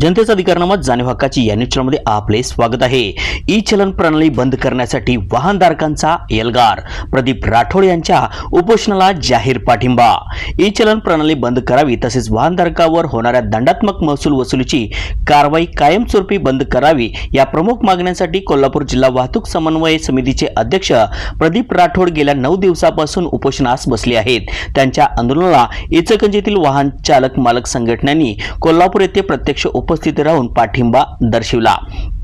जनतेचा अधिकारनामा जाणीव हक्काची या न्यूज चॅनलमध्ये आपले स्वागत आहे। ई चलन प्रणाली बंद करण्यासाठी वाहनधारकांचा एल्गार, प्रदीप राठोड यांच्या उपोषणाला जाहीर पाठिंबा। ई चलन प्रणाली बंद करावी तसेच वाहनधारकावर होणाऱ्या दंडात्मक महसूल वसुलीची कारवाई कायमस्वरूपी बंद करावी या प्रमुख मागण्यांसाठी कोल्हापूर जिल्हा वाहतूक समन्वय समितीचे अध्यक्ष प्रदीप राठोड गेल्या 9 दिवसांपासून उपोषणास बसले आहेत। त्यांच्या आंदोलनाला इचलकरंजीतील वाहन चालक मालक संघटनांनी कोल्हापूर येथे प्रत्यक्ष उपस्थित राहून पाठिंबा दर्शविला।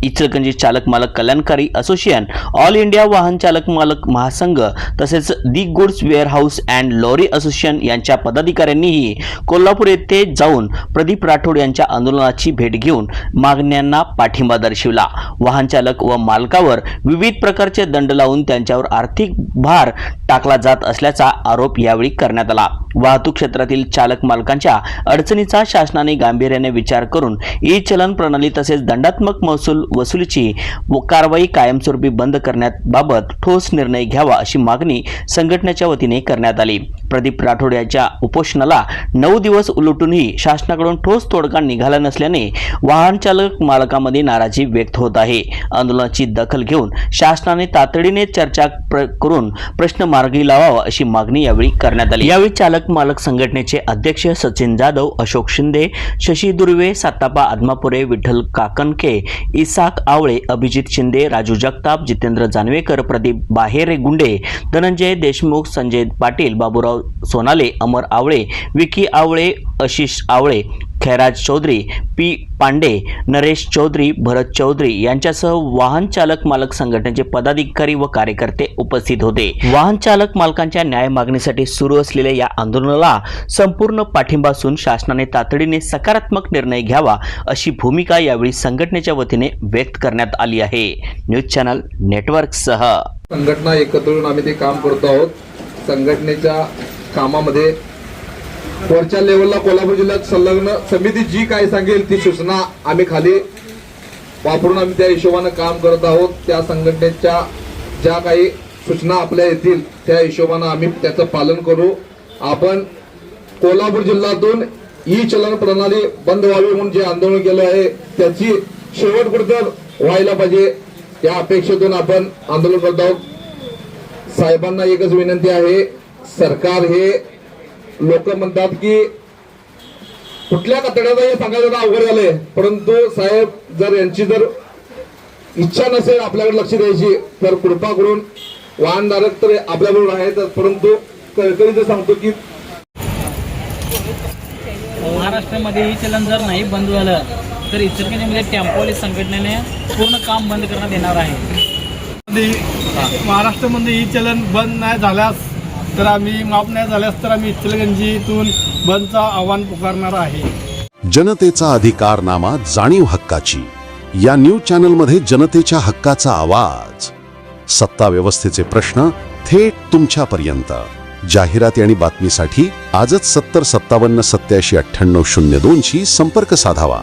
इचलकरंजी चालक मालक कल्याणकारी असोसिएशन, ऑल इंडिया वाहन चालक मालक महासंघ तसेच the goods warehouse and lorry association यांच्या पदाधिकाऱ्यांनीही कोल्हापूर येथे जाऊन प्रदीप राठोड यांच्या आंदोलनाची भेट घेऊन मागण्यांना पाठिंबा दर्शविला। वाहन चालक व मालकावर विविध प्रकारचे दंड लावून त्यांच्यावर आर्थिक भार टाकला जात असल्याचा आरोप यावेळी करण्यात आला। वाहतूक क्षेत्रातील चालक मालकांच्या अडचणीचा शासनाने गांभीर्याने विचार करून ई चलन प्रणाली तसेच दंडात्मक महसूल वसुलीची कारवाई कायमस्वरूपी बंद करण्याबाबत ठोस निर्णय घ्यावा अशी मागणी संघटनेच्या वतीने करण्यात आली। प्रदीप राठोड यांच्या उपोषणाला 9 दिवस उलटूनही शासनाकडून ठोस तोडगा निघाला नसल्याने वाहन चालक मालकांमध्ये नाराजी व्यक्त होत आहे। आंदोलनाची दखल घेऊन शासनाने तातडीने चर्चा करून प्रश्न मार्गी लावावा अशी मागणी यावेळी करण्यात आली। यावेळी चालक मालक संघटनेचे अध्यक्ष सचिन जाधव, अशोक शिंदे, शशी दुर्वे, सातापा आदमापुरे, विठ्ठल काकणके, इसाक आवळे, अभिजित शिंदे, राजू जगताप, जितेंद्र जानवेकर, प्रदीप बाहेरे गुंडे, धनंजय देशमुख, संजय पाटील, बाबूराव सोनाले, अमर आवळे, विकी आवळे, आशिष आवळे, खैराज चौधरी, पी पांडे, नरेश चौधरी, भरत चौधरी यांच्यासह वाहन चालक मालक संघटनेचे पदाधिकारी व कार्यकर्ते उपस्थित होते। वाहन चालक मालकांच्या न्याय मागणीसाठी सुरू असलेल्या या आंदोलनाला संपूर्ण पाठिंबा असून शासनाने तातडीने सकारात्मक निर्णय घ्यावा अशी भूमिका यावेळी संघटनेच्या वतीने व्यक्त करण्यात आली आहे। न्यूज चॅनल नेटवर्कसह संघटना एकत्र येऊन आम्ही ते काम करतो आहोत। संघटनेच्या कामामध्ये वरच्या लेवलला कोल्हापूर जिल्ह्यात संलग्न समिती जी काय सांगेल ती सूचना आम्ही खाली वापरून आम्ही त्या हिशोबाने काम करत आहोत। त्या संघटनेच्या ज्या काही सूचना आपल्या येतील त्या हिशोबाने आम्ही त्याचं पालन करू। आपण कोल्हापूर जिल्ह्यातून ई चलन प्रणाली बंद व्हावी म्हणून जे आंदोलन केलं आहे त्याची शेवट कुठं व्हायला पाहिजे या अपेक्षेतून आपण आंदोलन करत आहोत। साहेबांना एकच विनंती आहे, सरकार हे लोक म्हणतात की कुठल्या कचड्याचा हे सांगायचं अवघड झालंय, परंतु साहेब जर यांची जर इच्छा नसेल आपल्याकडे लक्ष द्यायची तर कृपा करून वाहनधारक तर आपल्याबरोबर आहेत, परंतु कळकळीचं सांगतो की महाराष्ट्रामध्ये ई चलन जर नाही बंद झालं तर इचलकरंजीमध्ये टेम्पोवाली संघटनेने पूर्ण काम बंद करण्यात येणार आहे। महाराष्ट्रामध्ये ई चलन बंद नाही झाल्यास तर आम्ही माफ नाही झाल्यास तर आम्ही इचलकरंजीतून बंदचं आव्हान पुकारणार आहे। जनतेचा अधिकारनामा जाणीव हक्काची या न्यूज चॅनलमध्ये जनतेच्या हक्काचा आवाज, सत्ता व्यवस्थेचे प्रश्न थेट तुमच्यापर्यंत। जाहिराती आणि बातमीसाठी आजच 70 57 87 98 02 शी संपर्क साधावा।